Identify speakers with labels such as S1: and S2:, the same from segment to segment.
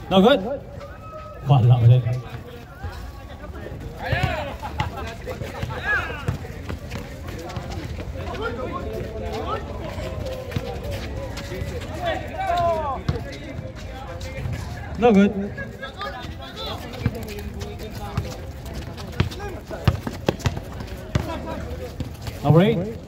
S1: No good. Wala ulit. No good. Number 8.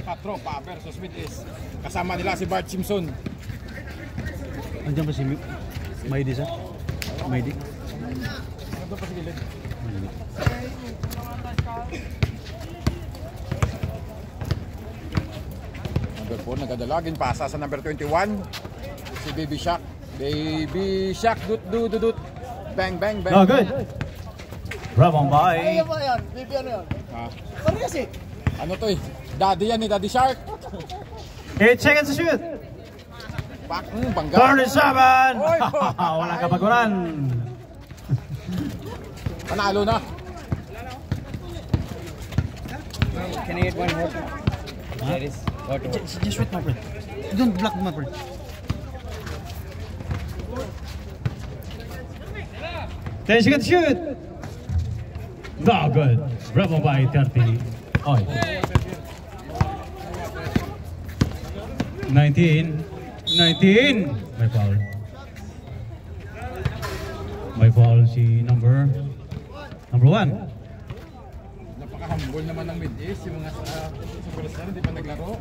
S2: Patro pa versus Midis. Kasama nila si Bart Simpson.
S1: Andiyan ba si Maidi sa? Maidi?
S2: Ano pa sa gilid? Number 4 nagadalagin pasa sa number 21 si Baby Shark. Baby Shark dut dut dut dut. Bang bang bang.
S1: No good. Rabong by.
S3: Ano ba yan? Baby ano yan?
S2: Ha?
S3: Parehas eh.
S2: Ano to eh? Daddy yan ni Daddy Shark.
S1: 8 seconds to shoot.
S2: Pak, bangga.
S1: 37.
S2: Oy,
S1: Wala ka paguran.
S2: Panalo na.
S3: Can I get one more? There is water.
S1: Just wait, my friend. Don't block my friend. Then she can shoot. No good. Rebel by 30. Oh. 19. May foul. May foul si number 1.
S2: Napaka-humble naman ng Midis. Yung mga sa Superstar hindi pa naglaro.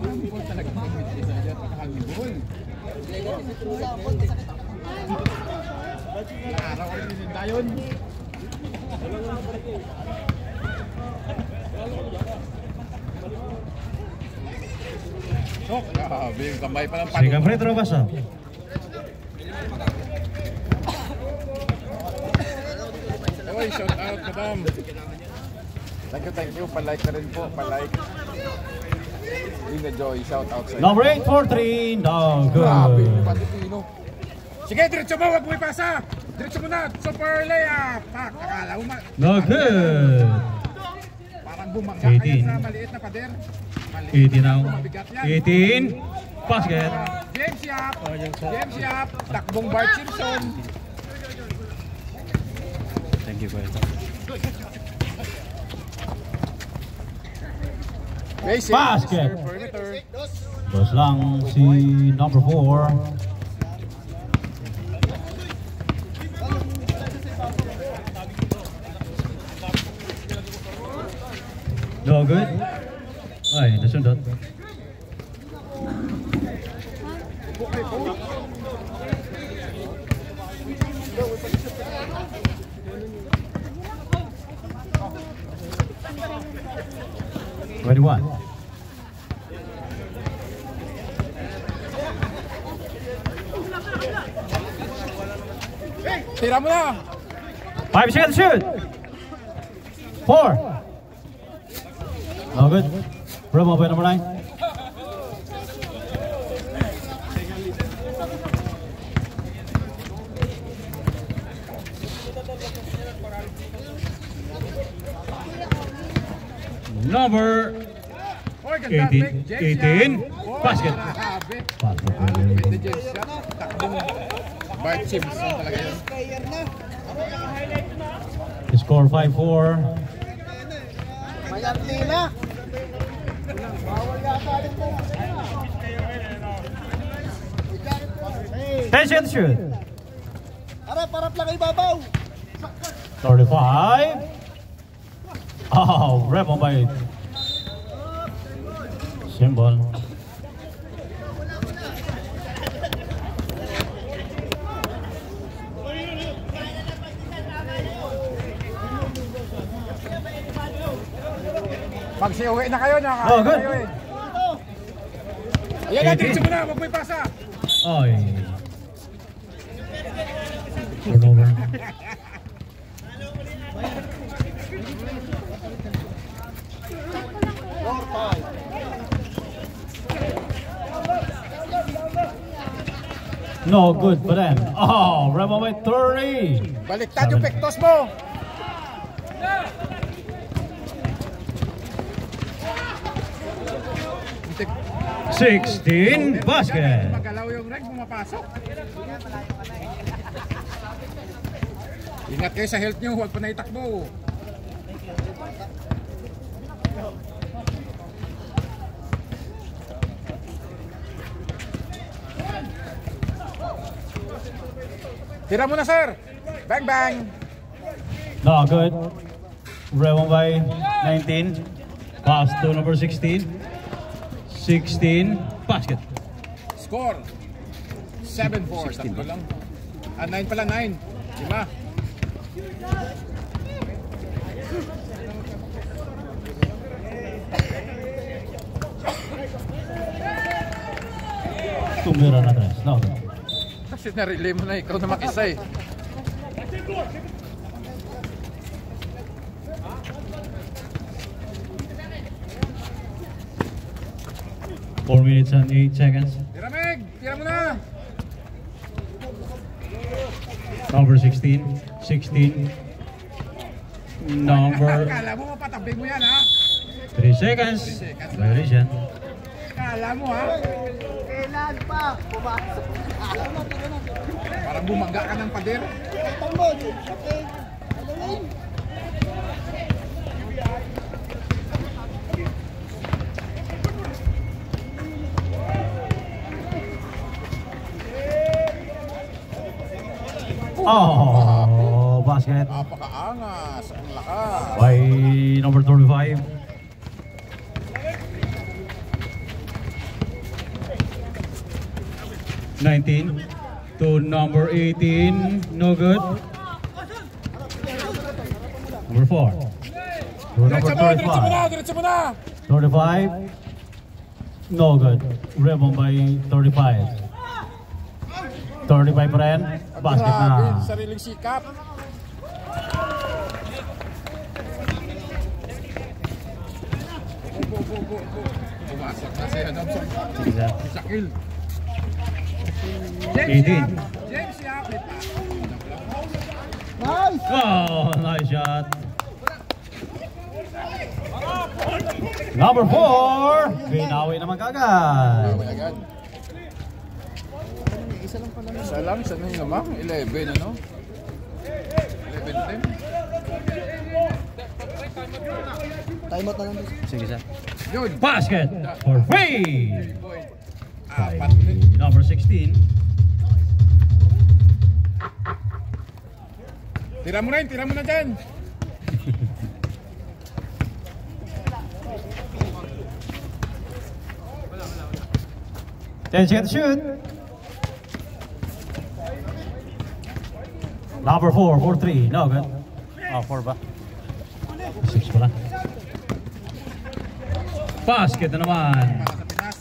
S2: Humble talaga ng Midis. Napaka-humble. Araw ko rin nilinda yun. Oh, grabe yung kamay pa ng pato.
S1: Sige, free throw basa.
S2: Oy, shout out, madam. Thank you. Palike na rin po. Palike. Ina Joy, shout out sa iyo.
S1: Number 8 for 3. No
S2: Grabe
S1: good.
S2: yung Pandipino. Sige, diretso mo. Huwag mo ipasa. Diretso mo na. Super layup. Pak, akala mo
S1: No good.
S2: parang bumangga kayo
S1: 18.
S2: sa maliit na pader.
S1: 18 now.
S2: Mabigat yan.
S1: 18. Basket.
S2: James Yap. Takbong Bart Simpson.
S1: Thank you, guys.
S2: Basic.
S1: Basket.
S2: Perimeter.
S1: Terus lang si number 4. No good. Ay, nasundot. One.
S2: Tira mo na.
S1: 5 seconds shoot. 4. No good. Promo by number 9. Number 18. Basket.
S2: Takbong Bart Simpson talaga yun.
S1: Score 5-4.
S3: Mayarli na. Bawal yata rin po.
S1: 10 seconds shoot.
S3: Harap lang ibabaw.
S1: 35. Oh, rebel by Symbol.
S2: Magsiuwi na kayo na.
S1: Oh, good.
S2: Ayan na, diretso mo na. Huwag mo ipasa.
S1: Ay. Turnover. No good for them. Oh, Rebel by 30.
S2: Baliktad yung pektos mo. Muntik.
S1: 16 basket.
S2: Magalaw yung reg, pumapasok. Ingat kayo sa health nyo, huwag pa na itakbo. Tira mo na, sir. Bang, bang.
S1: No good. Rebel by 19. Pass to number 16. 16 basket.
S2: Score. 7-4. Tatlo lang. 9 pala, 9. 5.
S1: Tumira na tres. No good.
S2: Kasi na-relay mo na ikaw na makisay.
S1: Four minutes and 8 seconds.
S2: Tira, Meg! Tira mo na!
S1: Number 16. 16. Number
S2: Kala mo mapatabi mo yan, ha?
S1: 3 seconds. Violation.
S2: Kala mo, ha?
S4: Kailan pa? Pumasok.
S2: Parang bumangga ka ng pader.
S4: Itong mo, okay. Aluin.
S1: Oh, basket
S2: Napakaangas. Ang lakas.
S1: by number 35. To number 18, no good. Number 4. To number
S2: Diretso mo na!
S1: 35. 35, no good. Rebound by 35. 35 pa rin. Basket na.
S2: Grabe, sariling sikap. Pumasok na si Adamson. Sakil. James
S1: 18.
S2: Yap. James Yap.
S4: Nice!
S1: Oh, nice shot. Number 4. Binawi naman kagad.
S2: Tawin agad. Isa lang, isa na yun naman. 11, ano? 11-10.
S4: Time out na lang.
S1: Sige, sir.
S2: Yun.
S1: Basket for free.
S2: Boy.
S1: By
S2: Apat ulit.
S1: number 16.
S2: Tira mo na dyan.
S1: Then she had to shoot. Number 4, 4-3. No good. Oh, 4 ba? 6 pala. Basket na naman.
S2: Para sa Pinas.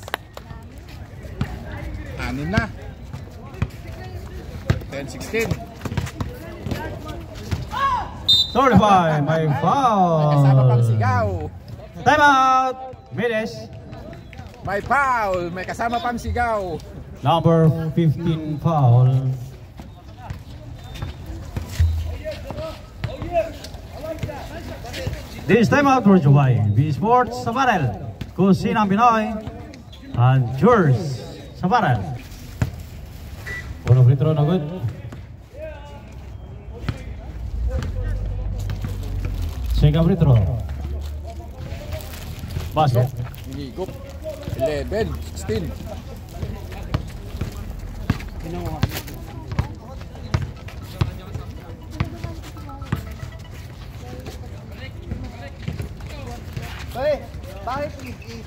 S2: 6 na. 10-16.
S1: 35, may
S2: Kasama pang
S1: foul.
S2: sigaw.
S1: Time out. Minis.
S2: May foul. May kasama pang sigaw.
S1: Number 15 foul. This time out for July. B Sports sa barrel. Kusinang Pinoy. And Jurs sa barrel. Uno free throw na good. Second free throw. Basket.
S2: Hinigop. 11, 16.
S4: Hey, bakit i-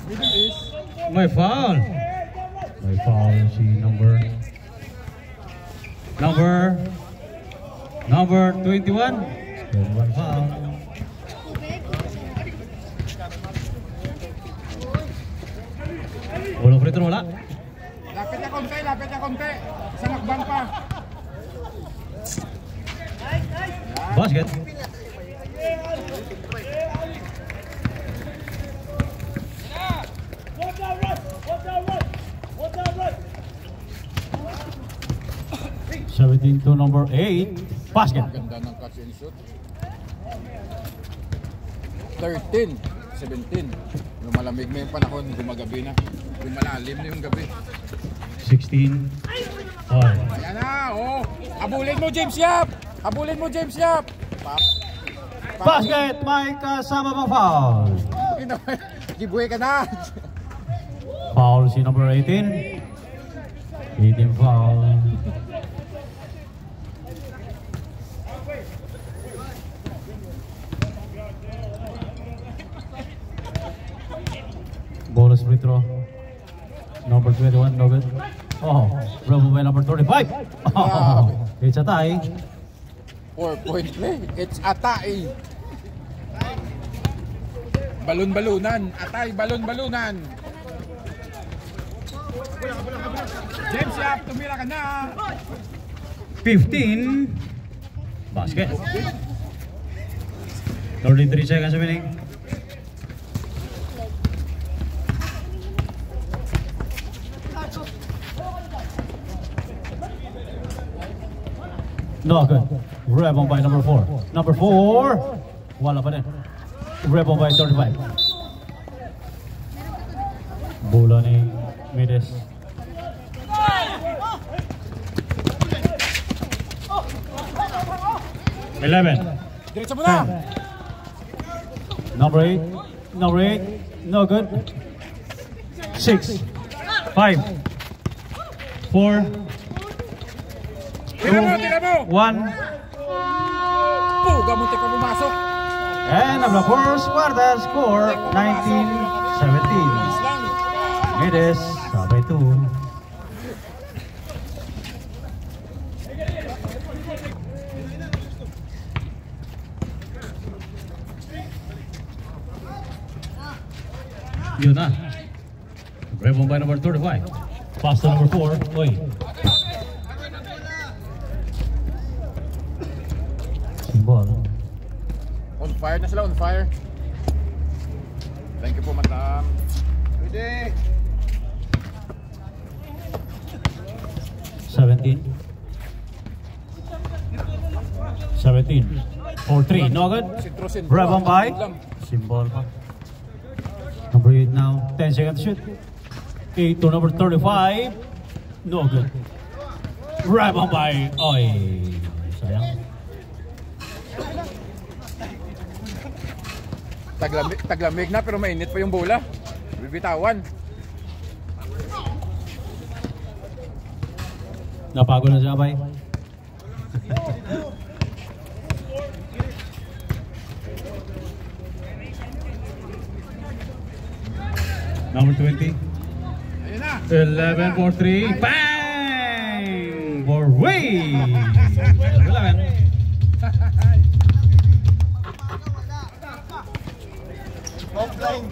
S2: Middle is
S1: May foul. May foul si number 21. 21 foul. Walang free throw, wala.
S2: lapit na konti. Isang akbang pa.
S1: Basket. 17 to number 8. Basket.
S2: Ganda ng catch and shoot. 13, 17. Lumalamig na yung panahon, gumagabi na. Lumalalim na yung gabi.
S1: 16. All.
S2: Ayan na, oh. Habulin mo, James Yap. Habulin mo, James Yap.
S1: Basket, may kasama pang foul.
S2: Giveaway ka na.
S1: Foul si number 18. 18 foul. Bonus free throw. Number 21, no good. Oh, Rebel by number 35. Oh, it's a tie.
S2: 4-point play. It's atay. Balon-balunan. Atay, balon-balunan. James Yap, tumira ka na.
S1: 15. Basket. 33 seconds remaining. No good. Rebel by number 4. Number 4. Wala pa din. Rebel by 35. Bola ni Mides. Eleven.
S2: Diretso mo na.
S1: Number 8. Number 8. No good. 6. 5. 4.
S2: Tira mo, tira mo.
S1: 1.
S2: Puga, muntik ka pumasok.
S1: And of the first quarter score, 19-17.
S2: Islang.
S1: Mides, sabay 2. Yun na. Rebel by number 35. Pass to number 4. Oy. Ball.
S2: On fire na sila, on fire. Thank you po, Matam.
S4: Pwede.
S1: 17. 17. 4-3. No good.
S2: Sintro-sintro.
S1: Rebel by.
S2: Lang.
S1: Symbol pa. Number 8 now. 10 seconds to shoot. 8 to number 35. No good. Rebel by. Oy. Sayang.
S2: Taglamig na pero mainit pa yung bola. Bibitawan.
S1: Napagod na siya, bay. Number 20.
S2: Ayun na.
S1: 11 for 3. Bang! For way! 11.
S4: Offline.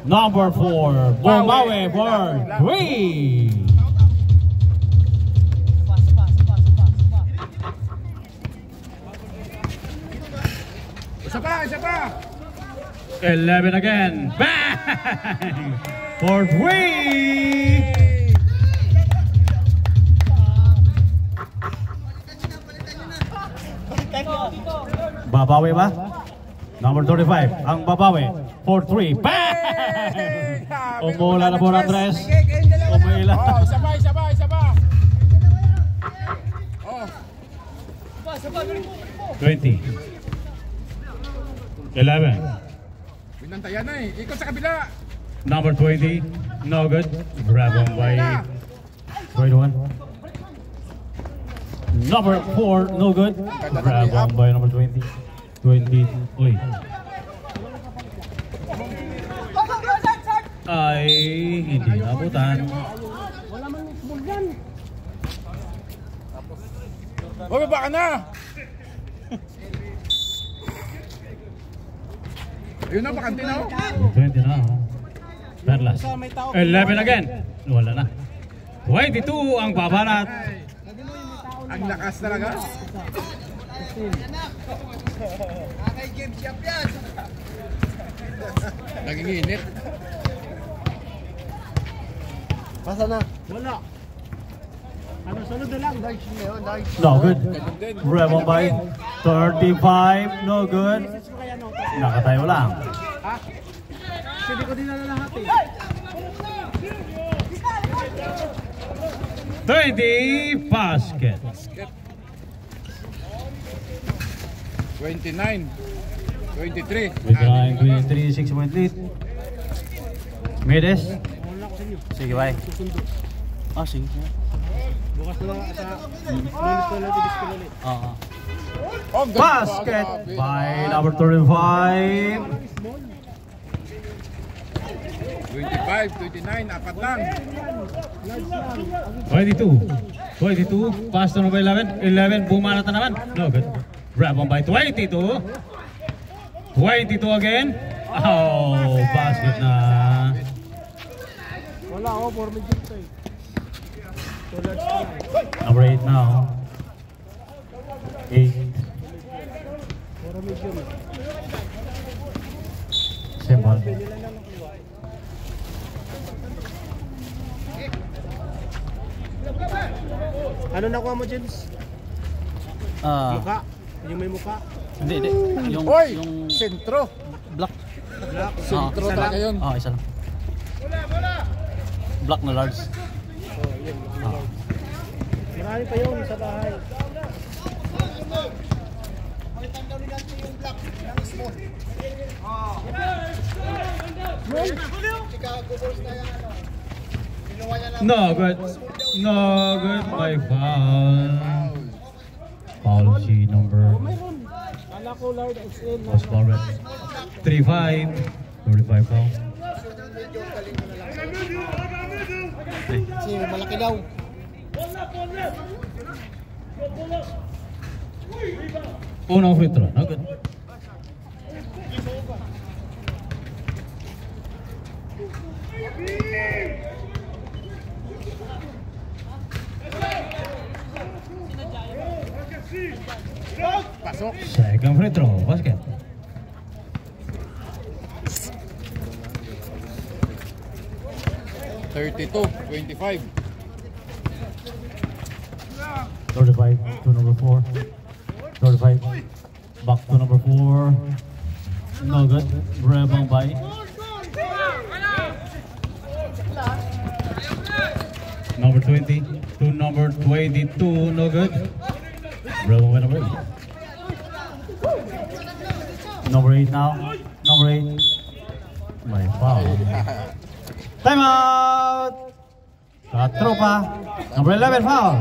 S1: Number 4. Bumawi for 3.
S2: Isa pa, isa pa.
S1: 11 again. Bang! For 3. Babawi ba? Number 35. Ang babawi. For 3. Bang! Umula na po ng Andres. Umila.
S2: Oh, isa pa, isa pa, isa pa. Oh.
S1: 20. 11.
S2: Binantayan na eh. Ikot sa kabila.
S1: Number 20. No good. Grab on by 21. Number 4. No good. Grab on by number 20. 20. Uy. Ay, hindi nabutan.
S2: Oh, baba ka na. Yun na, bakante na oh.
S1: 20 na. Perlas. 11 again. Wala na. 22 ang babarat.
S2: Ang lakas talaga.
S4: Kay James Yap yan.
S2: Naging init.
S4: Masa na?
S2: Wala.
S1: No good. Rebound by 35. No good. Nakatayo lang.
S3: Hindi ko din na lahat eh.
S1: 20 basket.
S2: 29. 23.
S1: 29, 23, 6 point lead. Mides. Sige, bye. Sige.
S3: Bukas na lang sa minus ko ulit, disco ulit.
S1: Basket by number 35.
S2: 25, 29, apat lang.
S1: 22, pass to number 11. 11, bumanat na naman. No good. Grab on by 22. 22 again. Oh, basket na.
S3: Wala ako, 4 minutes to eh.
S1: Number 8 now. 8.
S3: 4 medium.
S1: Simple.
S3: Ano nakuha mo, James? Muka? Yung may muka?
S1: Hindi. Yung
S2: Sentro.
S1: black.
S2: Sentro talaga yun.
S1: Isa lang. Black na large.
S3: Marami pa yun sa bahay.
S1: No good. No good. My foul. Foul si number.
S3: Kala ko Lord XL.
S1: Was foul red. 35. 45 foul.
S3: Kasi malaki daw.
S1: Unang free throw. No good.
S2: Pasok.
S1: Second free throw. Basket.
S2: $32-25.
S1: 35 to number 4. 35. Back to number 4. No good. Rebound by. Number 20 to number 22. No good. Rebound by number 8. Number 8 now. Number 8. My foul. Time out! Katropa. Number 11 foul.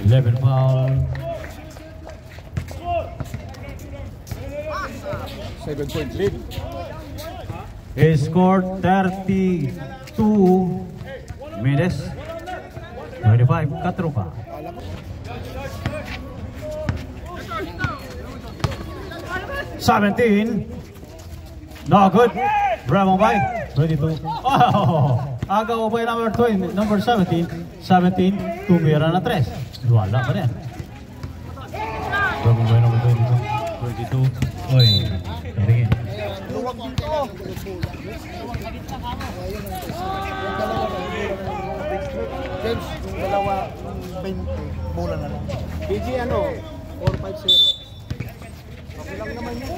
S1: 11 foul.
S2: 7-point lead.
S1: He scored 32 minutes. 25 Katropa. $17. No good. Rebound by 22. Oh! Agaw by number 20, number 17. 17. Tumira na 3. Wala pa rin. Rebound by number 22. 22. Oy. Karingin.
S4: James, dalawa 20, bola na lang.
S3: PG ano? 450. Okay lang naman yun.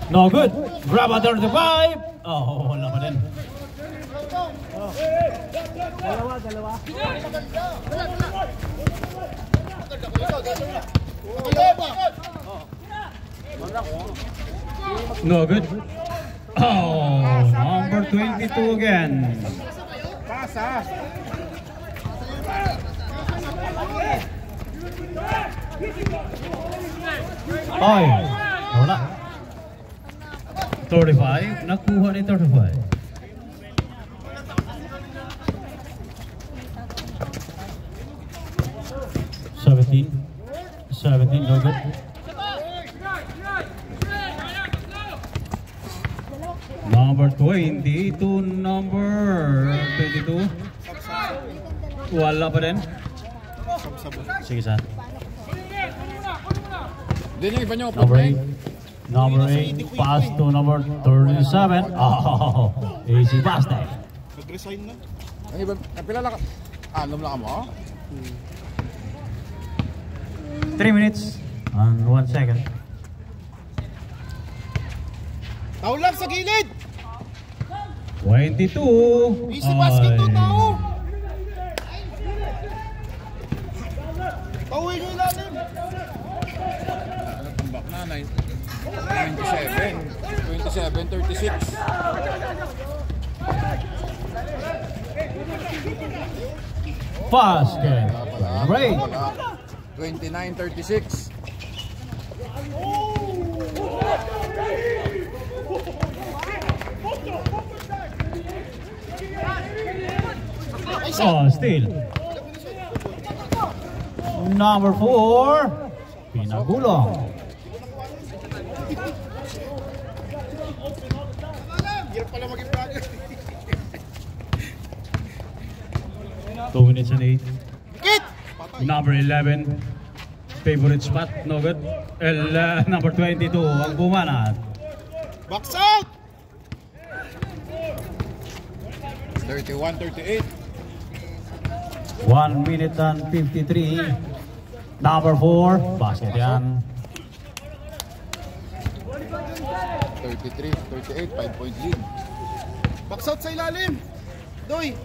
S1: No good. Grab a 35. Oh, wala pa din.
S3: Dalawa.
S1: No good. Oh, number 22 again.
S2: Pasa.
S1: Oy, wala. 35, nakuha ni 35. $17, no good. Number 20 to number 22. Wala pa din. Sige sa.
S2: Din yung iba nyo.
S1: Number 8, pass to number 37. Oh, easy basket.
S4: Nag-resign na.
S2: Ang iba, napilala ka. Anom lang mo?
S1: 3 minutes and 1 second.
S4: Tao lang sa gilid!
S1: 22.
S4: Easy basket to, tao! Tauhin nyo ilalim!
S2: Tambak na, 27, 36.
S1: Basket. Great.
S2: 29-36.
S1: Oh, steal. Number 4. Pinagulong.
S4: Hirap pala maging vlogger.
S1: 2 minutes and 8.
S4: Kit!
S1: Number 11. Favorite spot, no good. Number 22, ang bumanat.
S4: Box out!
S2: 31-38.
S1: 1 minute and 53. Number 4, basket yan.
S2: 33-38, 5-point lead.
S4: Box out sa ilalim! Doy!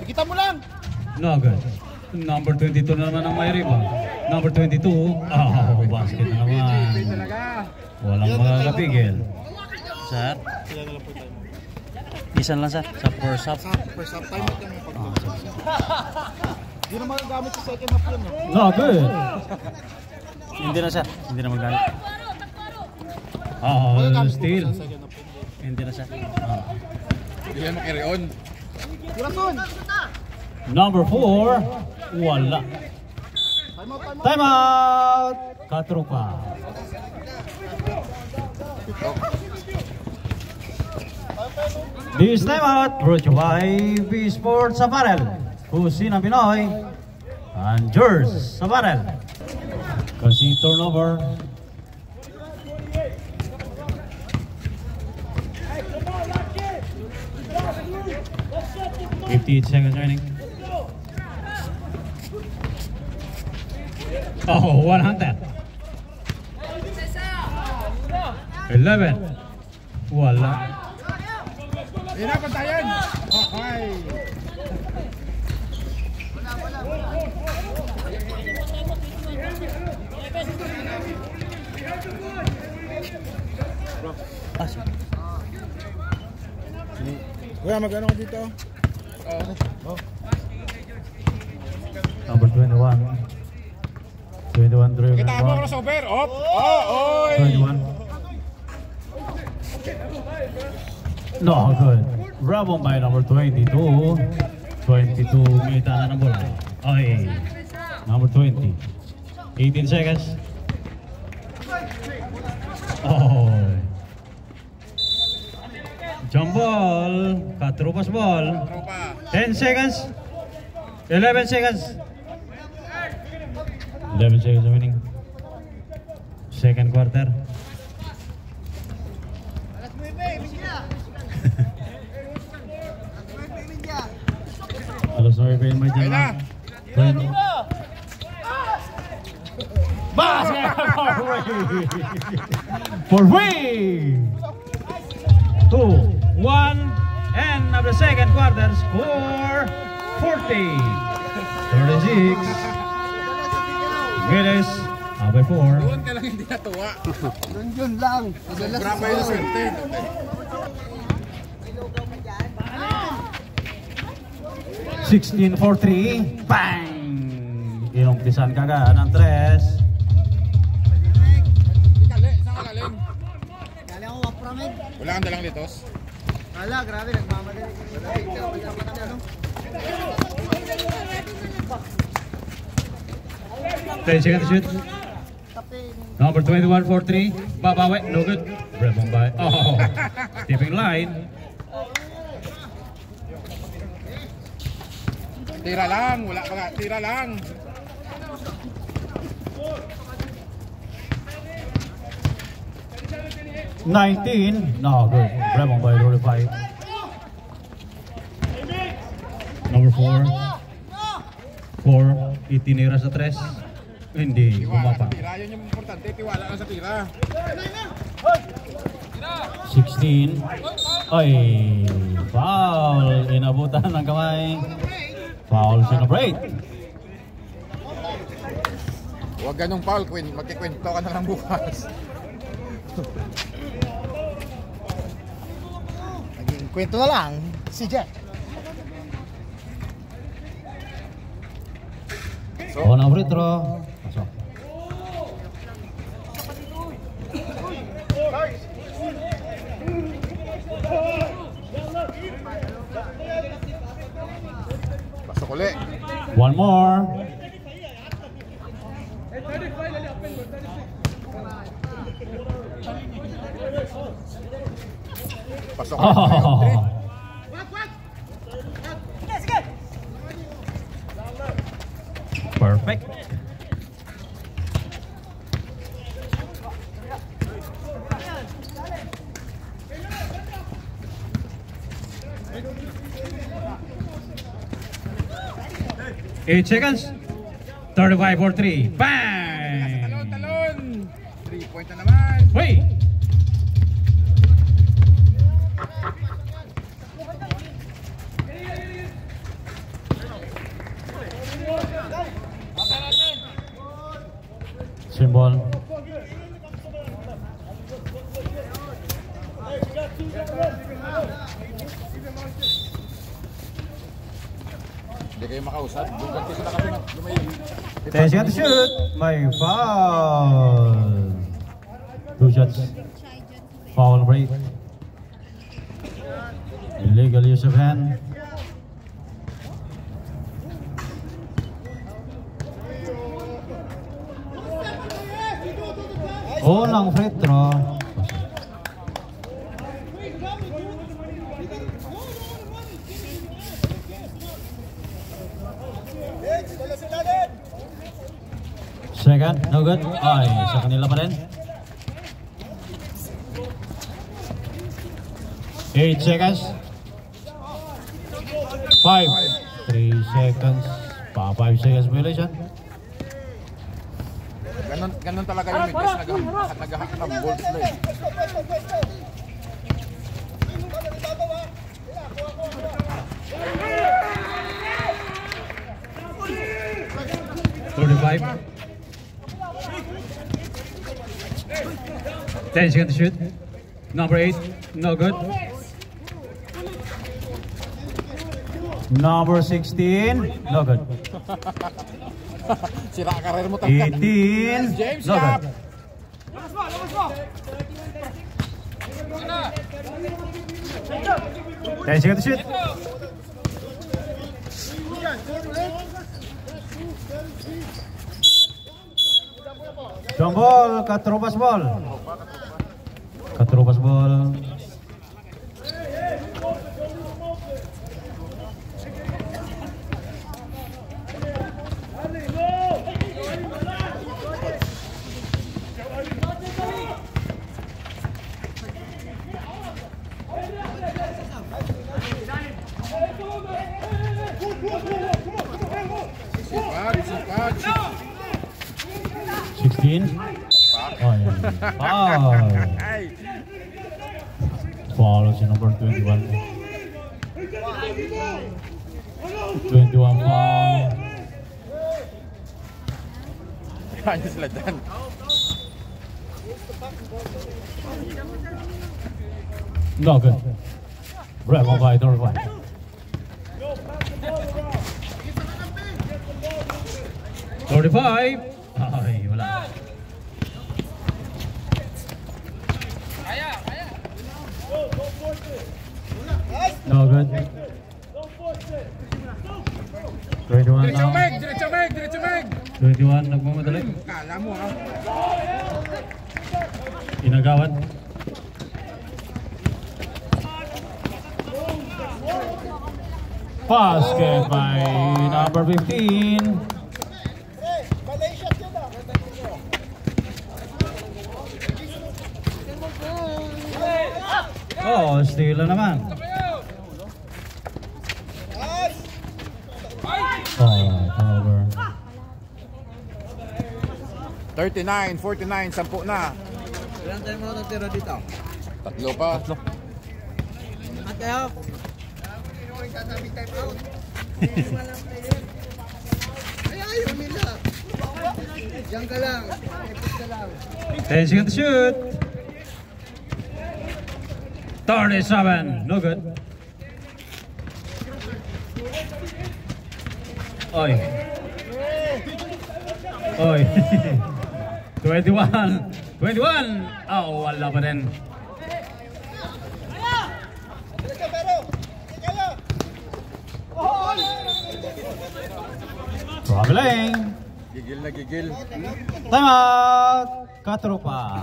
S4: Ikita mo lang!
S1: No good. Number 22 na naman ang may rebound. Number 22, basket na naman. Walang makakapigil.
S5: Sir? Isan lang sir, sa first half.
S4: First half time ito ng pag-box. Hindi naman gamit sa second half yun.
S1: No good.
S5: Hindi na sir, hindi na magamit.
S1: Steal.
S5: Hindi na sir.
S2: Hindi na makiri on.
S4: Tirason!
S1: Number 4, wala.
S4: Time out, time out!
S1: Time out! Katrupa. This time out brought to you by V Sports Apparel, Kusina Pinoy, and Jers Apparel. Kasi turnover. $58 seconds remaining. Oh, 100. 11. Wala.
S2: Hindi na pantayan. Okay.
S4: Kuya, magano ka dito?
S1: Number 21. 21 driven.
S2: Kita mo crossover. Op. Oh, oy.
S1: 21. No good. Rebound by number 22. 22 mita na ng bola. Ay. Number 20. 18 seconds. Oh. Jump ball. Katrupas ball. 10 seconds. 11 seconds. 11 seconds remaining. Second quarter. Alas 9 mo dyan na. Basket for free! 2, 1, end of the second quarter. Score 40. 36. Giles, by 4.
S2: Doon ka lang hindi natuwa.
S4: Yun lang.
S2: Graba yung swerte.
S1: 16-4-3. Bang! Inumpisan kaga ng 3.
S2: Ikali, saan ka galing?
S4: Galing ako wapramin.
S2: Wala kang dalang litos?
S4: Hala, grabe, nagmamadali. Ano?
S1: 10 seconds to shoot. Number 21 for 3. Babawi, no good. Rebound by. Oh, tipping line.
S2: Tira lang, wala ka nga. Tira lang.
S1: 19. No good. Rebound by 35.
S5: Number 4. 4. Itinira sa 3. Hindi.
S2: Tiwala
S5: Bumapa.
S2: sa tira. Yun yung importante. Tiwala lang sa tira.
S1: 16. Ay, foul. Inabutan ng kamay. Foul sa number 8.
S2: Huwag ganong foul, Queen. Magkikwento ka na lang bukas.
S4: Naging kwento na lang si Jack.
S1: Oh, na free throw. Pasok.
S2: Pasok ulit.
S1: One more.
S2: Pasok ulit.
S1: Oh. Perfect.
S5: Eight seconds. 35 for 3. Bang!
S2: Talon, talon. 3 point na naman.
S5: Wait!
S1: Symbol.
S2: Hindi kayo makausap. Bugati sila kasi lumay.
S1: 10 seconds to shoot. May foul. 2 shots. Foul break. Illegal use of hand. Unang free throw. Second, no good. Ay, sa kanila pa rin. 8 seconds. 5. 3 seconds. 5 seconds violation.
S2: Ganon talaga yung mitis. Nag-humble sila eh.
S5: $35. 10 seconds to shoot. Number 8, no good.
S1: Number 16, no good.
S2: Sira karir mo talaga.
S1: 18,
S2: James,
S1: no good. Ten seconds to shoot. Jump ball, katrobas ball. Katrobas ball.
S2: Sipag.
S1: 16. Oh, yeah. Foul.
S2: Ay.
S1: Foul si number 21. 21 foul.
S2: Kaya sila dyan.
S1: No good. Rebound by number 5.
S5: $35. Ay, wala.
S1: No good. 21
S2: Diretso
S1: now.
S2: Meg! Diretso Meg! Diretso Meg!
S5: 21, nagmamadali.
S2: Kala mo ha.
S5: Inagawad.
S1: Basket by number 15. Oh, steal na naman. Oh, over.
S2: 39, 49, 10 na.
S4: Ilan tayo mo natira dito?
S2: Tatlo pa.
S4: At kayo? Ay, ayaw nila. Diyan ka lang. Ipit ka lang.
S1: 10 seconds to shoot. 37, no good. Oy. Oy. 21. 21. Oh, wala pa rin. Traveling.
S2: Gigil na gigil.
S1: Time out. Katropa.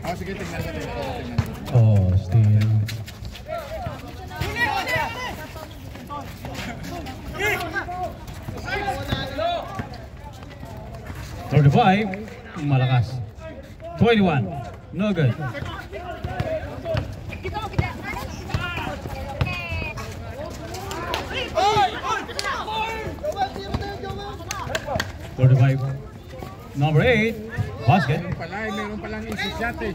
S2: Oh, sige, tingnan natin.
S1: Oh, steal. $35, malakas. 21, no good. $35, number 8, basket.
S2: Meron palang isis natin.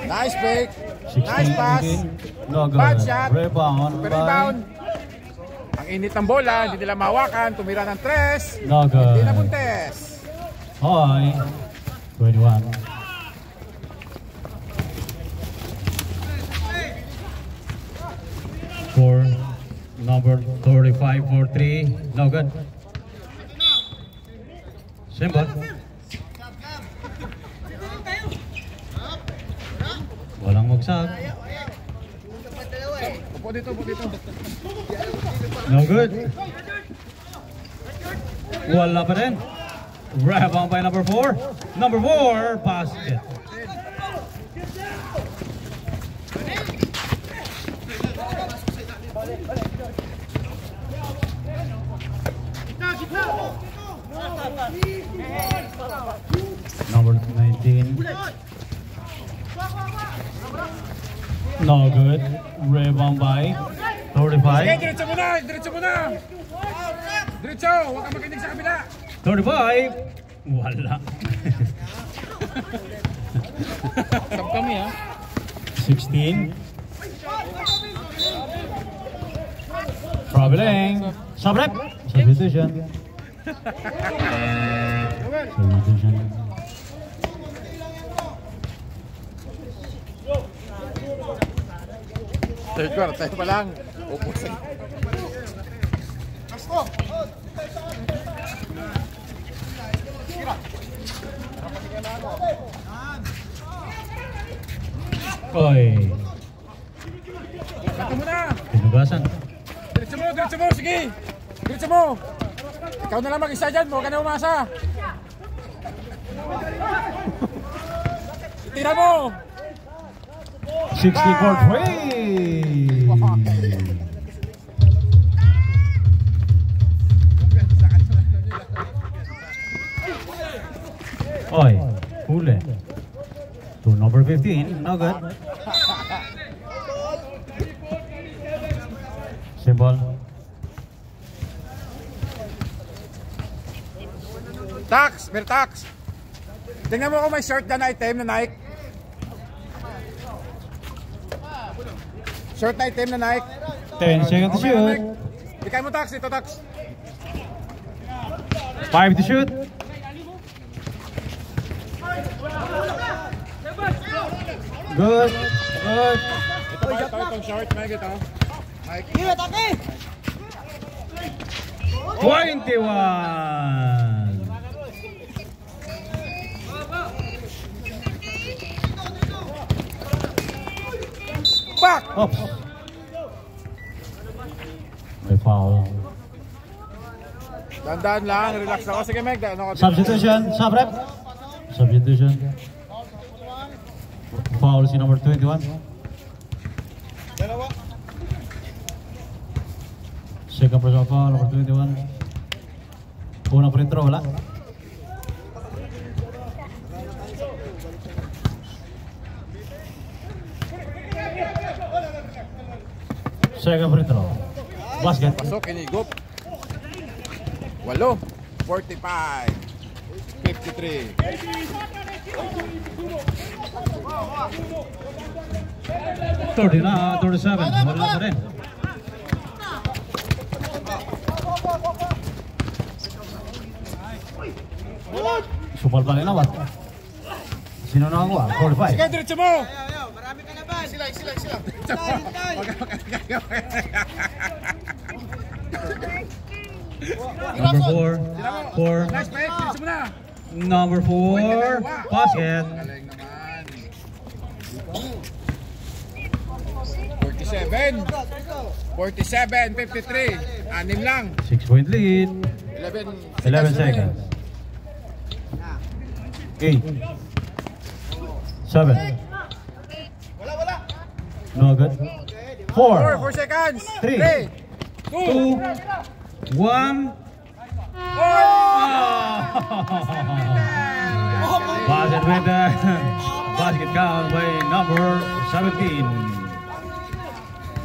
S2: Nice pick.
S1: 16,
S2: Nice pass.
S1: no good.
S2: Bad shot.
S1: Rebound
S2: Super
S1: by
S2: rebound. Ang init ng bola, hindi nila mawakan. Tumira ng 3.
S1: no
S2: Hindi
S1: good.
S2: na buntes.
S1: Hoy, 21. For number 35 for 3, no good. Simple. Walang magsak.
S2: Upo dito, upo dito.
S1: No good. Wala pa rin. Rebound by number 4. Number 4, basket. Number 19. No good. Rebound by 35.
S2: Sige, diretso muna, diretso muna. Diretso, huwag kang makinig sa kabila.
S1: 35. Wala.
S2: Sab kami ha.
S1: 16. Traveling. Sabrep. Substitution. Substitution.
S2: Third quarter pa lang. Upusin.
S1: Oy.
S2: Kato mo na.
S1: Pinugasan.
S2: Diretso mo, sige. Diretso mo. Ikaw na lang mag-isa dyan, huwag ka na umasa. Tira mo.
S1: 60 for 3. Oy, huli. To number 15, no good. Simple.
S2: Tax, mer tax. Tingnan mo kung may shirt na item na Nike. Shirt na item na Nike.
S1: 10 seconds to shoot.
S2: Bigay mo tax, ito tax.
S1: 5 to shoot. Good. Good.
S2: Ito ba itong short, may ito. Nike.
S1: 21.
S2: Back!
S1: Oops. May foul.
S2: Dandaan lang, relax ako. Sige, Meg.
S1: Substitution, sub-rep. Substitution. Foul si number 21. Second personal foul, number 21. Unang free throw, wala. Second free throw. Basket.
S2: Pasok, inigop. 8. 45. 53.
S1: 37. Wala pa rin. Supal pa rin naman. Sino na ako? 45.
S2: Sige, diretso mo!
S4: Marami ka na ba? Sila.
S1: Number 4.
S2: Nice, Meg. Diretso mo na.
S1: Number 4. Basket.
S2: Galing naman. 47. 47, 53. 6 lang.
S1: 6-point lead. 11 seconds. 8. 7. No good. 4.
S2: 4 seconds.
S1: 3. 2. 1. Basket with the basket count by number 17.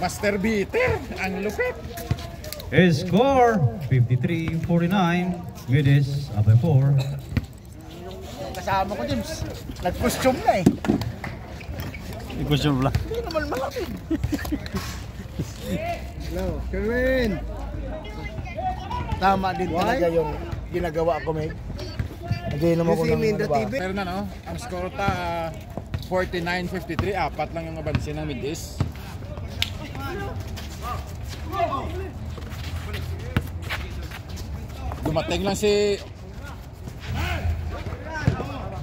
S2: Master beater. Ang lupit.
S1: His score 53-49. Midis up by 4.
S4: Kasama ko, James. Nag-costume na eh.
S1: Question lang.
S4: Hindi naman malapit. Hello, Kerwin. Tama din talaga yung ginagawa ko, Meg. Nag-inom ako ng ano ba?
S2: Pero na, no? Ang score ta 49-53. 4 lang yung abansin ng Midis.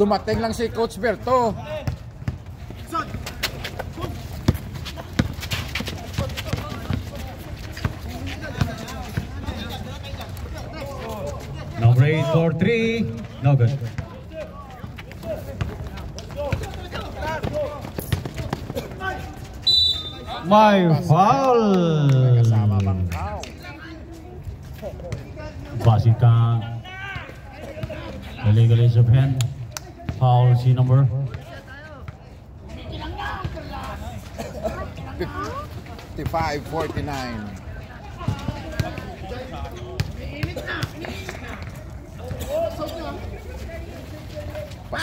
S2: Dumating lang si Coach Berto.
S1: Number 8 for 3. No good. My foul.
S2: Kasama Bangkaw.
S1: Basket ka. Illegal use of hand. Foul si number
S2: 55-49.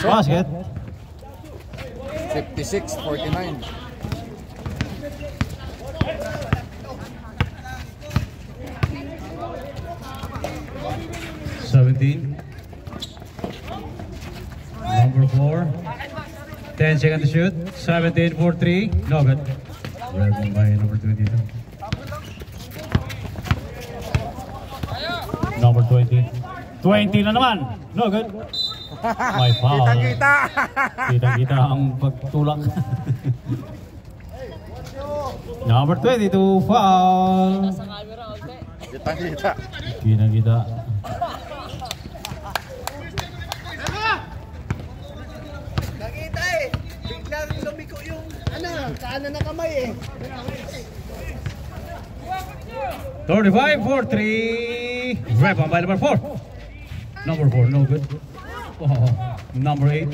S1: basket.
S2: 56-49.
S1: Number 4. 10 seconds to shoot. 17 for 3. No good. Grabbed by number 22. Number 20. 20 na naman. No good. My foul.
S2: Kita-kita.
S1: Kita-kita ang pagtulak. Number 22 foul.
S2: Kita-kita.
S1: Kita-kita.
S4: Nakita eh. Biglang lumiko yung kanan na kamay eh.
S1: 35 for 3. Rep on by number 4. Number 4, no good. Oh, number 8.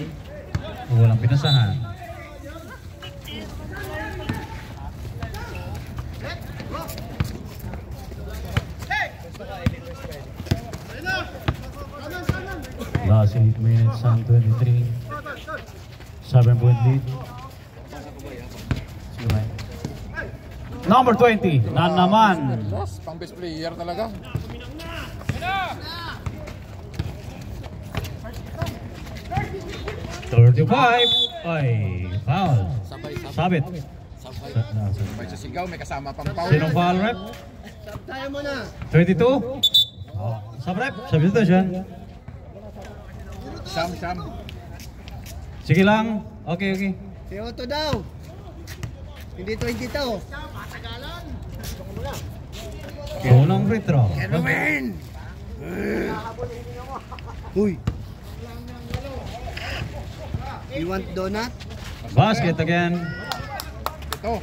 S1: Walang pinasahan. Last 8 minutes and 23. 7-point lead. Number 20, na naman.
S2: Boss, pang best player talaga.
S1: $35. Ay, foul. Sabit.
S2: May sasigaw, may kasama pang foul.
S1: Sinong foul rep?
S4: Tayo mo na.
S1: 22. Sub rep. Substitution.
S2: Sam.
S1: Sige lang. Okay.
S4: Si Otto daw. Hindi 20 to.
S5: Unang free throw.
S4: Kerwin! Uy! You want donut?
S5: Basket again.
S2: Ito.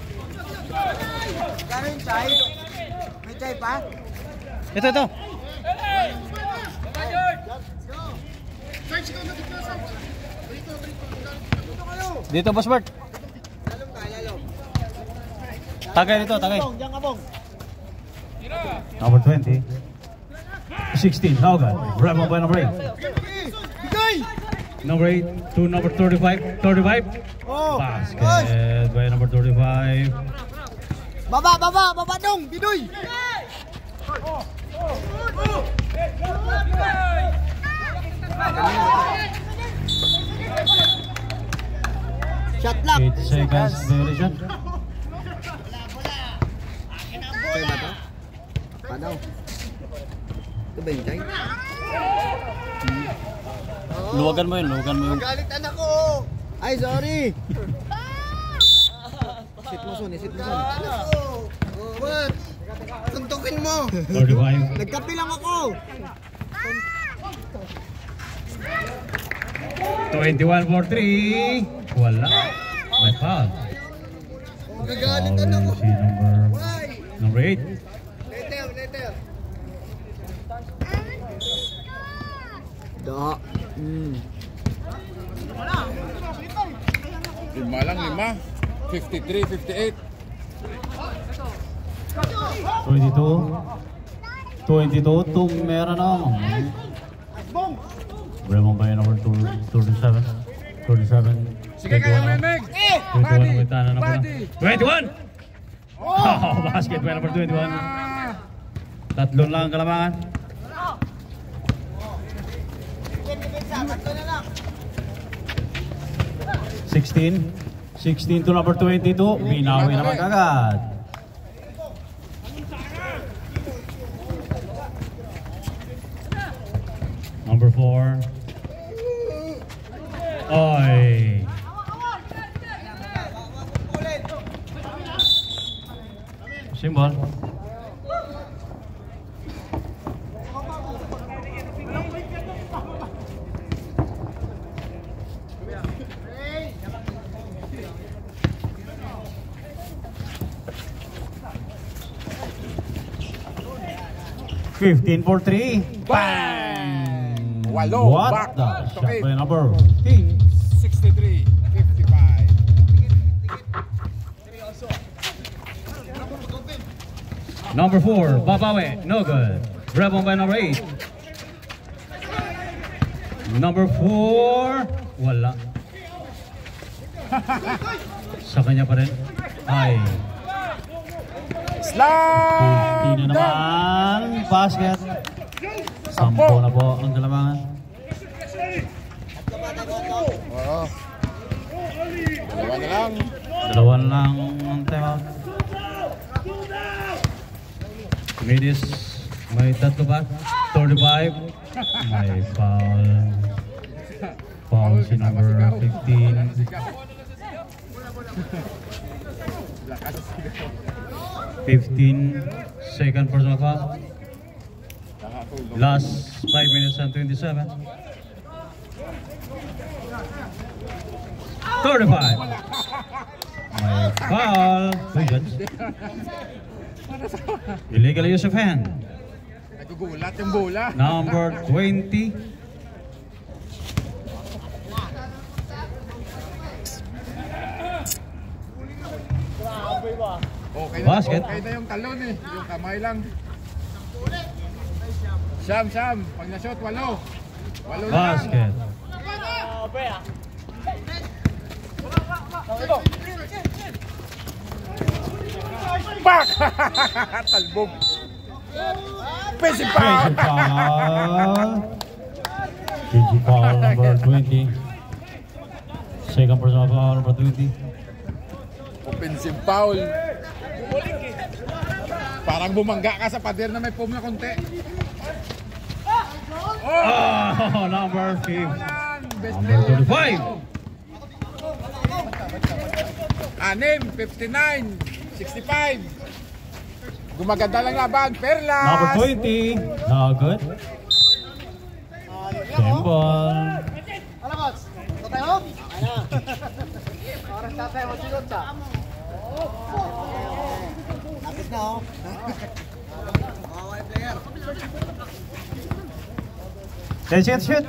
S4: Karin chai? May chai pa?
S5: Ito. Dito, Boss Bert. Tagay dito, tagay.
S4: Diyan ka, Bong.
S1: Number 20. 16, Haugan. Rebel by number 8.
S5: Number 8 to number 35. 35.
S4: Oh!
S5: Basket by number 35.
S4: Baba dong! Bidoy! Shot lock!
S1: 8 seconds duration.
S4: Chai ba to? Padaw. Ito ba yung chai?
S1: Luwagan mo yung
S4: Galit anak ko! Ay, sorry! Sit mo son. Anak ko! Oh, what? Tuntukin mo!
S5: 35.
S4: Nagkapi lang ako!
S5: 21 for 3. Wala. May foul.
S4: Magagalit anak ko!
S5: Si number 8.
S4: Later! Da.
S2: Lima lang, 53, 58.
S1: 22, tumera na. Rebel by number 37. 37.
S2: Sige kayo, Meg!
S5: 21 may tanan na pala. 21! Oh, basket by number 21. Tatlong lang ang kalamangan. 16 to number 22. Binawi naman agad. Number 4. Oy. Symbol. $15 for 3. Bang!
S2: Walo.
S1: What
S2: Back.
S1: the? Shot
S2: Okay.
S1: by number 15.
S2: 63, 55.
S5: Number 4, Babawe, no good. Rebel by number 8. Number 4, wala. Sa kanya pa rin. Ay.
S2: Slam!
S1: 15 na naman. Basket. 10 na po ang kalamangan.
S2: Oo. Dalawa na lang.
S1: Dalawa lang ang timeout.
S5: Midis, may tatlo ba? 35. May foul. Foul si number 15.
S2: Lakas sigaw.
S5: 15. Second personal foul.
S2: Nakatulong.
S5: Last 5 minutes and 27. 35. May foul. Illegal use of hand.
S2: Nagugulat yung bola.
S5: Number 20.
S2: Okay na,
S5: Basket.
S2: okay na yung talon eh. Yung kamay lang. Siyam. Pag na-shot, 8. 8 na lang.
S5: Basket.
S2: Back! Talbog. Principal!
S1: Principal number 20. Second personal foul number 20.
S2: Offensive foul. Parang bumangga ka sa pader na may foam na konti.
S5: Oh, number 5.
S2: Best
S5: Number
S2: player.
S5: 35.
S2: Anim, 59, 65. Gumaganda lang laban, Perlas.
S1: Number 20. No good. Same ball.
S4: Ano, coach? Ito tayo? Ano? Oras na tayo magsunod sa. Lapit na, oh. Okay, player.
S1: 10 seconds shoot.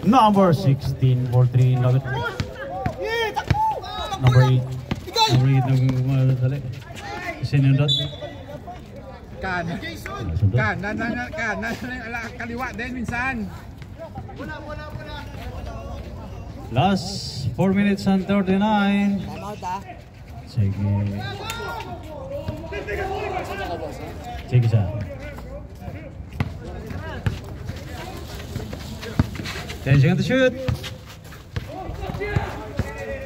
S1: Number 16 for 3. No good. Number 8.
S5: Number 8 nagmadali. Sinundot.
S2: Kanan, kaliwa din minsan.
S5: Last 4 minutes and 39.
S4: Timeout, ah.
S5: Sige. Sige siya. 10 seconds to shoot.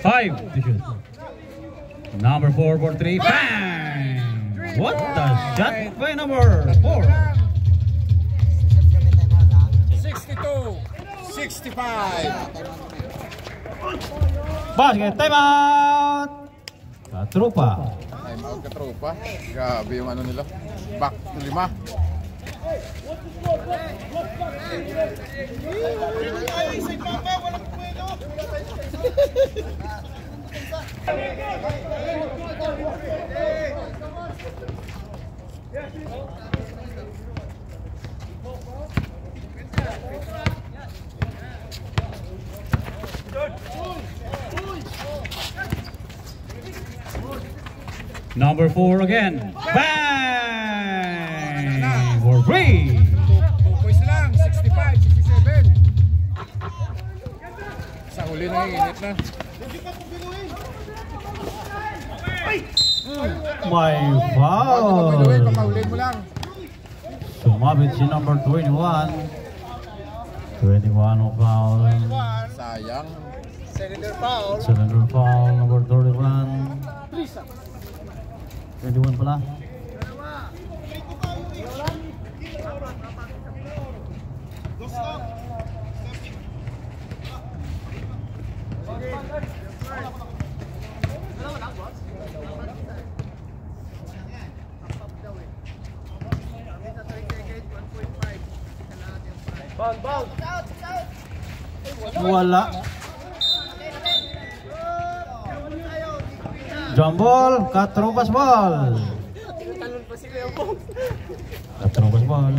S5: 5 to shoot. Number 4 for 3. Bang! What the shot by number 4?
S2: 62, 65.
S1: Basket timeout. Katrupa.
S2: Time out ka tropa. Grabe yung ano nila. Back to 5.
S5: Number 4 again. Bang! For 3.
S2: 2 points lang, 65, 67. Sa huli na init na.
S1: May
S2: Pagkahuliin,
S1: foul.
S2: pagkahuliin mo lang.
S1: Sumabit si number 21. 21 foul.
S2: Sayang.
S4: Cylinder foul.
S1: Cylinder foul number 31. 21 pala. Wala. Jump ball, Katrupas ball. Katrupas ball.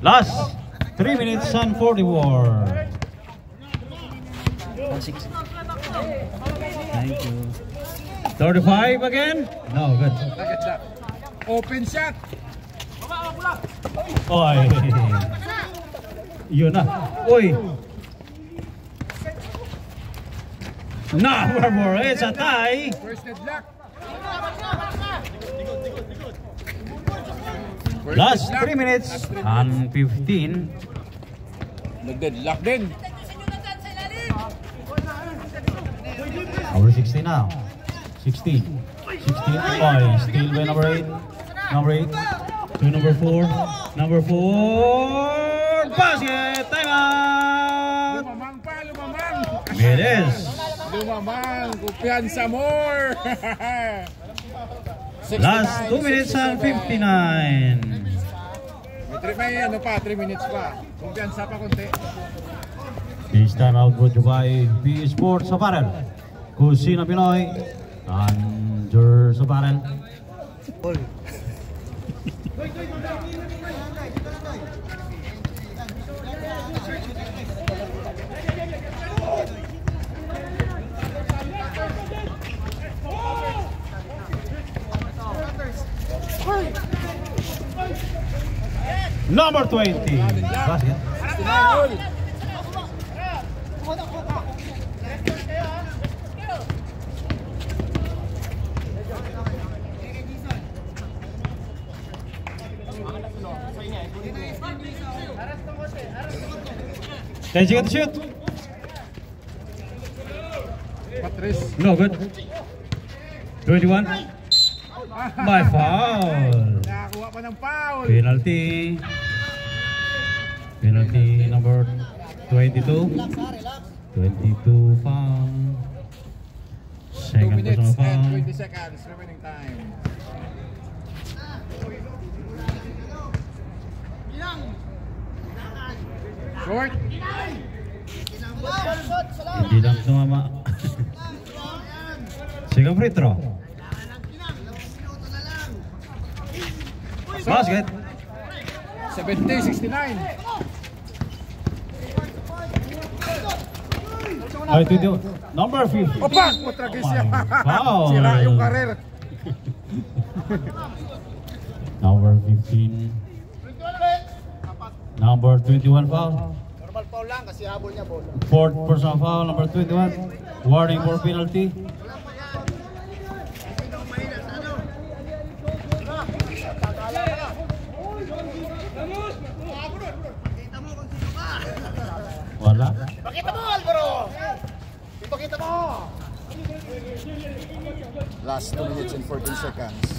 S1: Last 3 minutes and 44.
S5: Thank you. 35 again? No, good.
S2: Target shot. Open shot.
S1: Oy.
S5: Yun na. Uy! Number 4, it's a tie.
S2: First deadlock.
S1: Last 3 minutes and 15.
S2: Nag-deadlock din.
S1: Number 16 now. 16. 16. Oy, still by number 8. Number 8.
S5: To number 4. Number 4. Basket! Time out!
S2: Lumamang pa, lumamang.
S5: It is.
S2: Lumamang. Kumpiyansa more.
S5: Last 2 minutes and 59.
S2: May ano pa, 3 minutes pa. Kumpiyansa pa konti.
S1: This time out brought to you by B Sports Apparel. Kusina Pinoy. Anders Apparel. Number 20. Basket.
S2: 69
S5: 10 seconds to shoot.
S2: Patris.
S5: No good. 21. My foul.
S2: Nakakuha pa ng foul.
S5: Penalty. Penalty number 22. 22 foul.
S2: 2
S5: Second
S2: minutes
S5: personal
S2: and
S5: foul.
S2: 20 seconds remaining time. Short.
S5: Hindi lang tumama. Second free throw. Basket.
S2: 70-69.
S1: Ay, Tito. Number 50.
S2: Opa! Putra siya.
S1: Foul.
S2: Sira yung karir.
S1: Number 15. Number 21 foul.
S4: Normal foul lang kasi habol niya bola.
S1: Fourth personal foul, number 21. Warning for penalty. Wala.
S4: Pakita mo, Alvaro! Ipakita mo!
S2: Last 2 minutes and 14 seconds.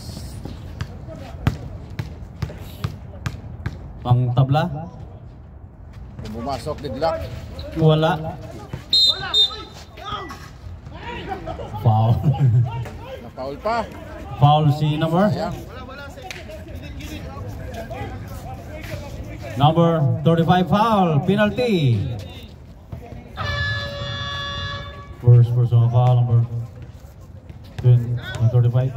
S1: Pang tabla.
S2: Kung bumasok, deadlock.
S1: Wala. Foul.
S2: Na-foul pa.
S1: Foul si number.
S2: Ayan.
S1: Number 35 foul, penalty. First personal foul, number 35.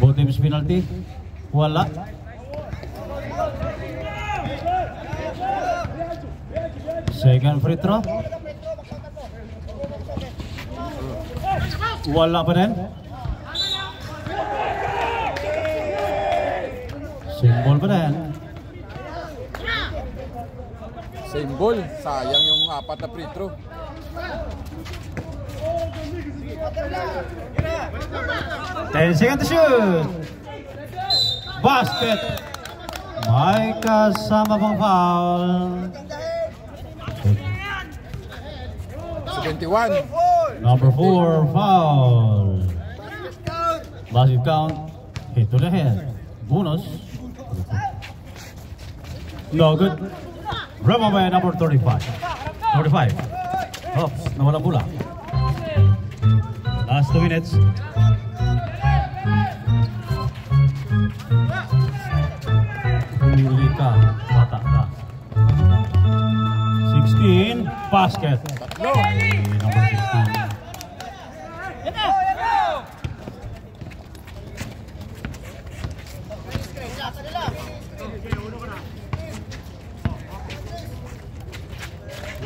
S1: Both teams penalty. Wala. Second free throw. Wala pa rin. Symbol pa rin.
S2: Same ball. Sayang yung 4 na free throw.
S1: Ten seconds to shoot. Basket. May kasama pang foul.
S2: 71.
S1: Number 4 foul. Basket count. Hit to the head. Bonus. No good. Rebound by number 35. 35. Oops, nawala bola. Last 2 minutes. Huli ka, bata ka. 16, basket.
S2: Tatlo.
S1: Number 16.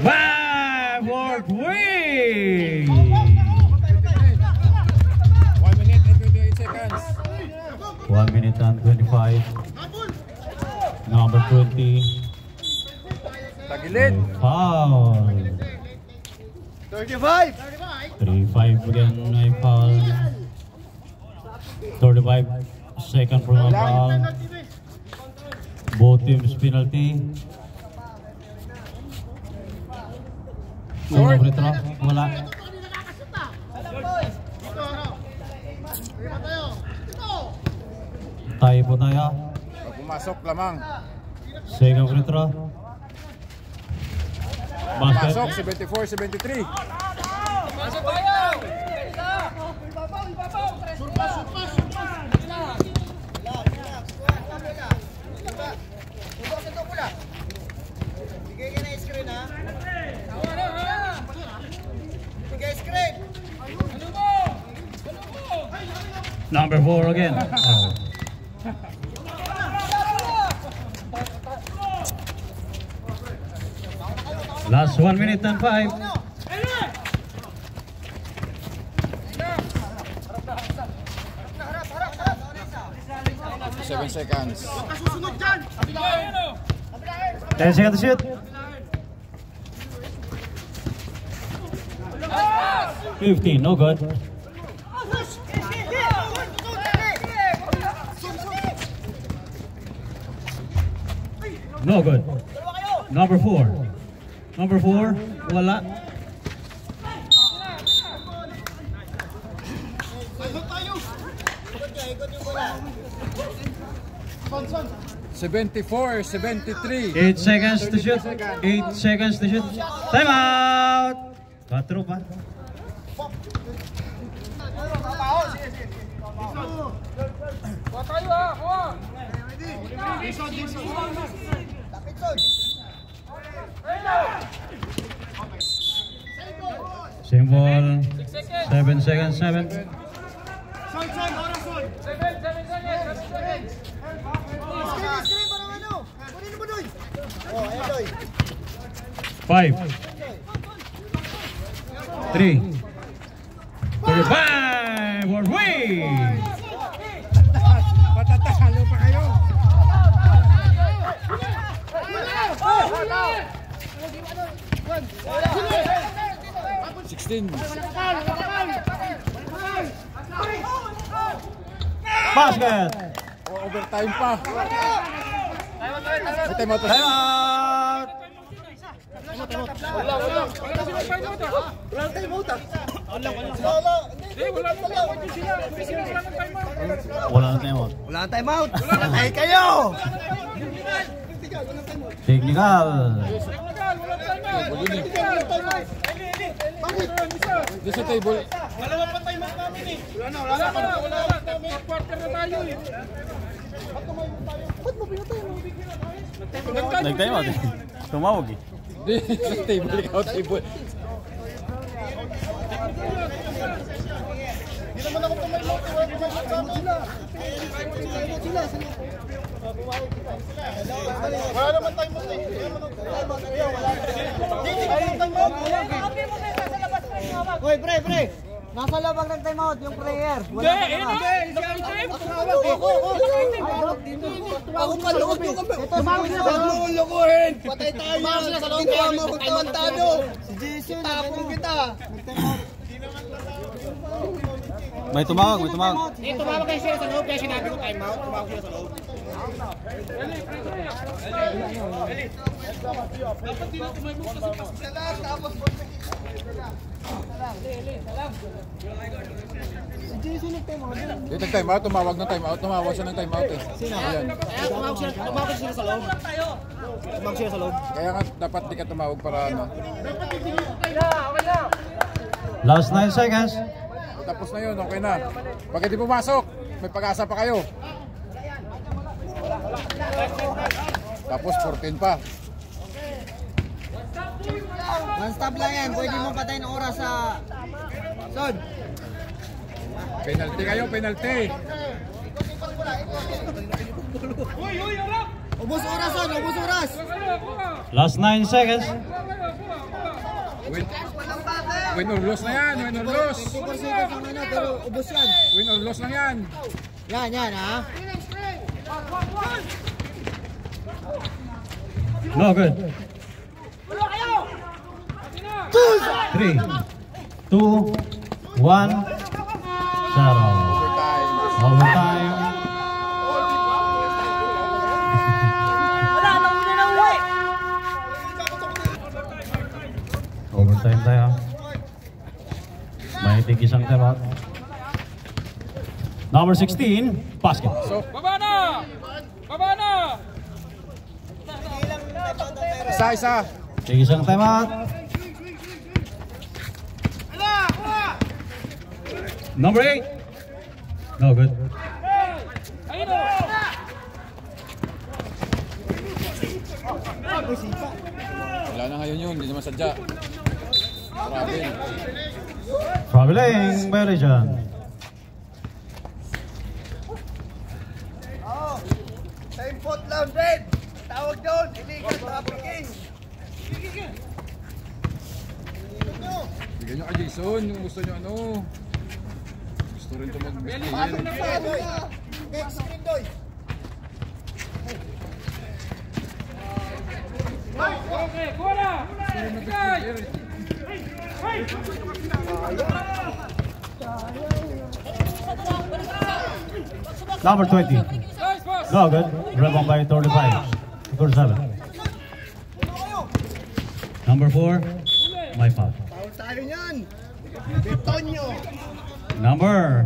S1: Backward wing.
S2: 1 minute and 28 seconds.
S1: 1 minute and 25. Number 20.
S2: Tagilid.
S1: Foul.
S4: 35!
S1: 35 again, ay foul. 35. Second from a foul. Both teams penalty. Unang free throw. Wala. Tayo po tayo.
S2: Pag pumasok lamang.
S1: Second free throw. Basket.
S2: Pumasok, 74-73.
S4: Bigay ka na screen ha? Bigay screen!
S1: Number 4 again. Oh. Last 1 minute and 5.
S2: Seven seconds.
S1: 10 seconds to shoot. 15, no good. No good. Number 4. Number 4, wala.
S2: 74-73.
S5: 8 seconds to shoot. 8 seconds to shoot. Time out! 4 pa. Same ball. 7 seconds, 7. Five. 3. 35. We're way.
S2: Patatalo pa kayo.
S1: Basket!
S2: Overtime pa. Time out.
S1: Time out! Wala nang time out.
S4: Wala ang time out. Ay kayo!
S1: Technical.
S2: Dito sa table.
S3: Wala pa time out namin eh. Wala na. Quarter na tayo eh.
S1: Nag-time out eh. Tumawag eh.
S2: Dito sa table. Ikaw table.
S4: Hindi naman ako time out. Wala naman time out eh. Hoy, pre. Nasa labag ng time out yung player. Wala ako kaloob yung kami. Huwag mo lukuhin. Patay tayo. Ginawa mo kung tawantado. Si Jason, tapong kita.
S1: May tumawag.
S3: Tumawag kayo siya sa loob kaya sinabi ko time out. Tumawag siya sa loob.
S2: Dito time out. Tumawag ng time out. Tumawag siya ng time out eh. Ayan.
S3: Kaya tumawag siya sa loob. Tumawag siya sa loob.
S2: Kaya nga dapat di ka tumawag para ano.
S1: Last 9 seconds.
S2: Tapos na yun. Okay na. Pag hindi pumasok, may pag-asa pa kayo. Tapos 14 pa.
S4: One stop lang yan. Pwede mo patayin ang oras sa Son.
S2: Penalty kayo, penalty.
S4: Ubus oras, Son. Ubus oras.
S1: Last 9 seconds.
S2: Win or lose na yan. Win or lose.
S4: 24 seconds ang ano, pero ubus yan.
S2: Win or lose lang yan.
S4: Yan, ha?
S5: No good. 3, 2, 1. 0. Overtime. Overtime tayo. May tig-isang time out.
S1: Number 16, basket.
S3: Baba na!
S2: Isa.
S1: Tig-isang time out.
S5: Number 8. No good.
S2: Wala na ngayon yun. Hindi naman sadya. Travel.
S1: Traveling Meridian.
S4: Time pot lang, Red. Tawag doon. Illegal trafficking.
S2: Bigyan nyo kay Jason. Yung gusto nyo ano. Gusto rin ito mag-mistingin.
S4: Next screen, Doy.
S3: Okay, bola!
S1: Number 20. No good. Rebound by 35. 47.
S5: Number 4. My foul.
S4: Tawag tayo niyan. Betonyo.
S5: Number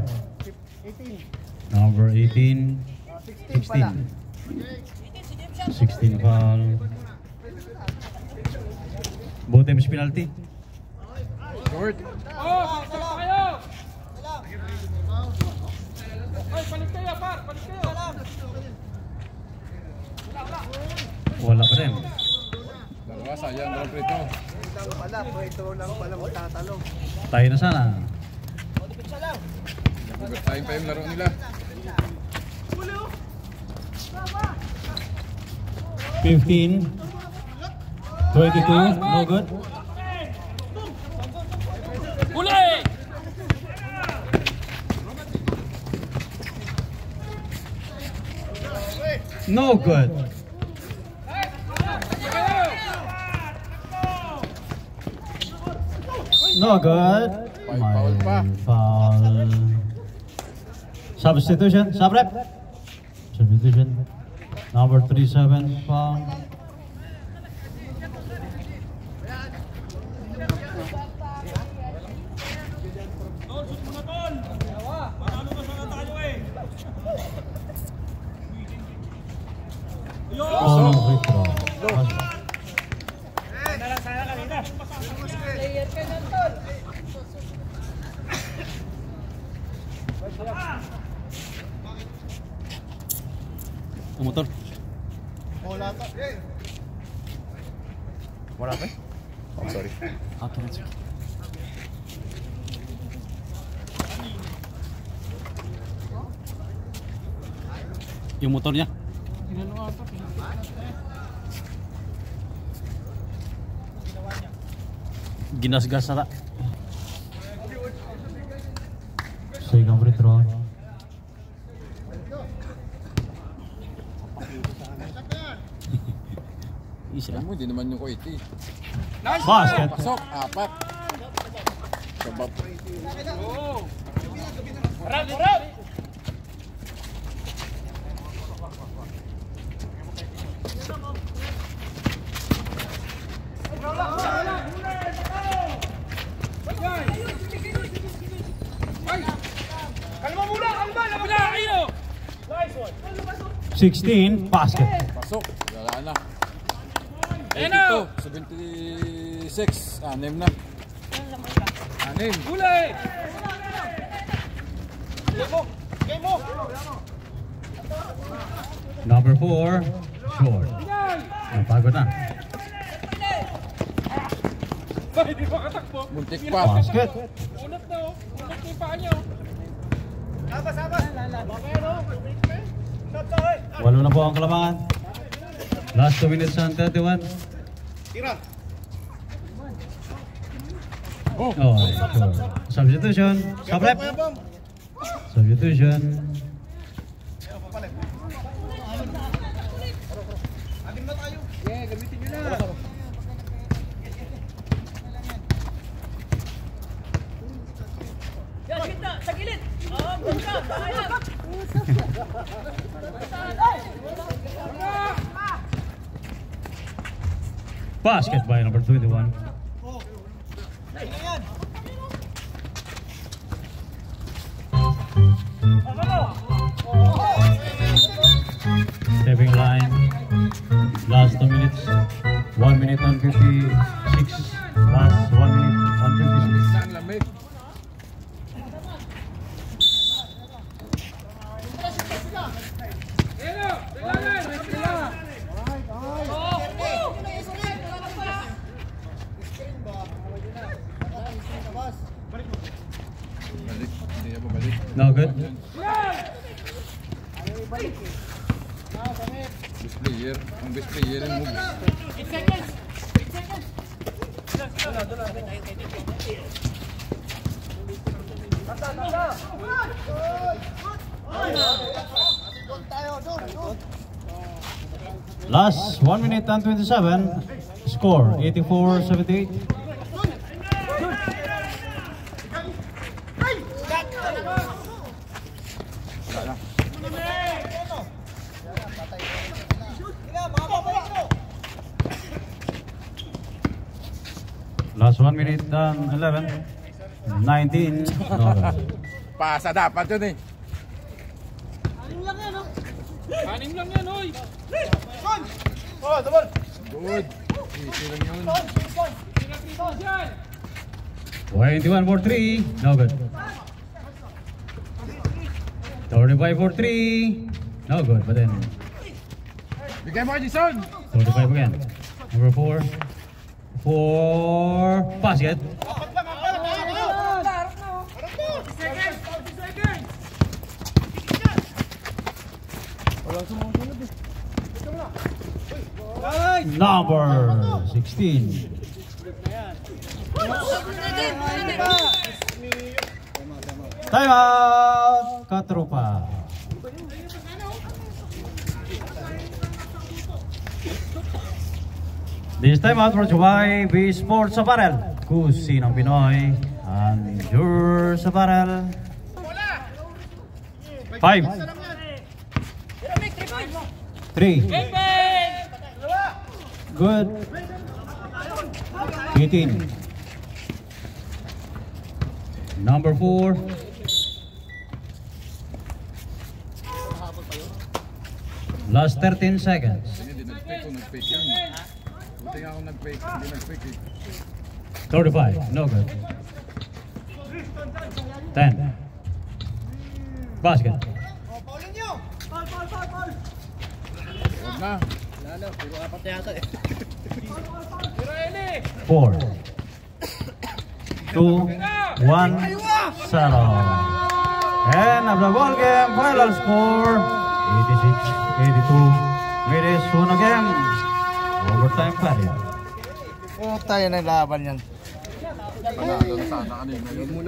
S5: 18. 16. 16 foul. Both teams penalty.
S2: Short.
S5: Wala pa rin.
S2: Dalawa, sayang daw prito.
S4: Ito lang pala magtatalo.
S5: Tayo na sana.
S2: Time pa yung laro nila.
S1: 15, 22, no good.
S5: No good.
S1: No good.
S2: Foul pa.
S1: Foul. Substitution, subrep. Substitution. Number 37, foul. Oh, no, free throw.
S5: Motor.
S4: Wala pa.
S2: Wala pa eh? Oh, sorry.
S5: Yung motor niya. Ginas-gas na.
S1: Second free throw.
S2: Alam mo, hindi naman yung kuwait eh.
S1: Basket.
S2: Pasok, apat. Sabab.
S6: Kalma muna, kalma! Labila, ayun! Nice one!
S1: 16, basket.
S2: Pasok. Wala na.
S6: Ayan na!
S2: 76. Anim na. Anim.
S6: Gulay! Game mo!
S5: Number 4, short. Napagod na.
S6: Ay, di ba katakbo?
S2: Muntik pa.
S1: Basket.
S6: Unat na oh. Unat na yung paa niya oh.
S1: Walo na po ang kalamangan.
S5: Last 2 minutes and 31.
S2: Oh.
S5: Oh, sure. Substitution. Subrep. Substitution.
S6: Sa gilid! Oo, basta!
S5: Basket by number 21. Stepping line. Last 2 minutes. 1 minute and 56. Last 1 minute and 56.
S2: Saan lamig? Balik. Hindi niya babalik.
S5: No good.
S2: Best player. Ang best player yung move.
S1: Last 1 minute and 27. Score 84-78. Last 1 minute and 11. 19. No.
S2: Pasa dapat yun eh.
S6: Anim lang yan, oy!
S2: Good. Easy lang yun.
S5: 21 for 3. No good. 35 for 3. No good, but then
S2: Bigay mo, Jason.
S5: 35 again. Number 4. For basket.
S1: Number 16. Time out, Katrupa. This time out brought to you by B Sports Apparel. Kusinang Pinoy and your Apparel. 5 3 Good. 18.
S5: Number 4. Last 13 seconds.
S2: Hindi nag-fake o nag-fake yun. Buti nga ako nag-fake. Hindi nag-fake eh.
S5: 35. No good. 10. Basket.
S2: Huwag na.
S5: 4 2 1 0. And of the ball game, final score 86-82. It is one again. Overtime period.
S4: Tayo na laban yan.
S2: Panalo na sana kanina yun.